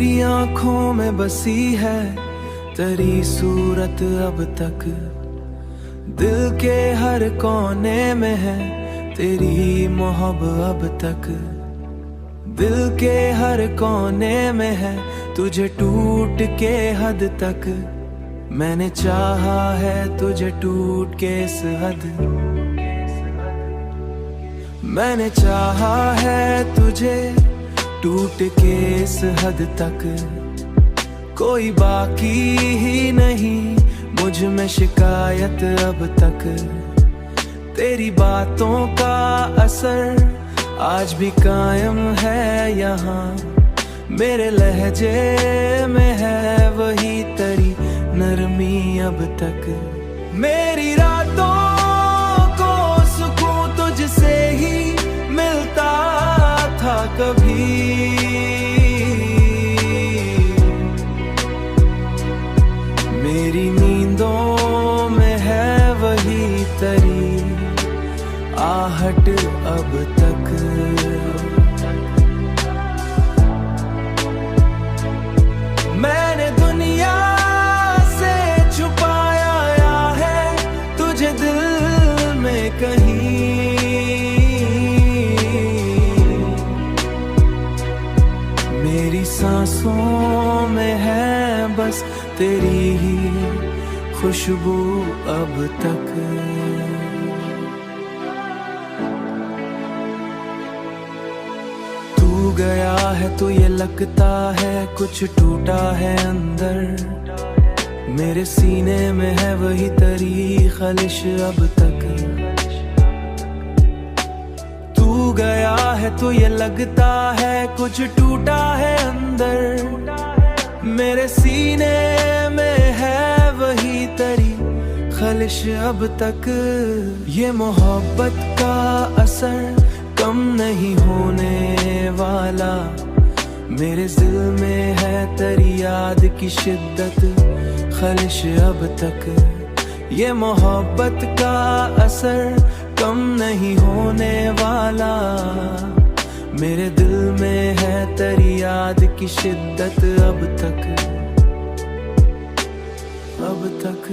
मेरी आंखों में बसी है तेरी सूरत अब तक, दिल के हर कोने में है तेरी मोहब्बत अब तक। दिल के हर कोने में है तुझे टूट के हद तक, मैंने चाहा है तुझे टूट के इस हद। मैंने चाहा है तुझे टूट के इस हद तक, कोई बाकी ही नहीं मुझ में शिकायत अब तक। तेरी बातों का असर आज भी कायम है यहाँ, मेरे लहजे में है वही तेरी नरमी अब तक। मेरी रातों को सुकून तुझसे ही मिलता था कभी, मेरी नींदों में है वही तेरी आहट अब तक। मैंने दुनिया से छुपाया है तुझे दिल में कहीं, मेरी सांसों में है बस तेरी ही खुशबू अब तक। तू गया है तो ये लगता है कुछ टूटा है अंदर, मेरे सीने में है वही तेरी खलिश अब तक। तू गया है तो ये लगता है कुछ टूटा है अंदर, मेरे सीने में है वही तेरी खलिश अब तक। ये मोहब्बत का असर कम नहीं होने वाला, मेरे दिल में है तेरी याद की शिद्दत खलिश अब तक। ये मोहब्बत का असर कम नहीं होने वाला, मेरे दिल में है तेरी याद की शिद्दत अब तक, अब तक।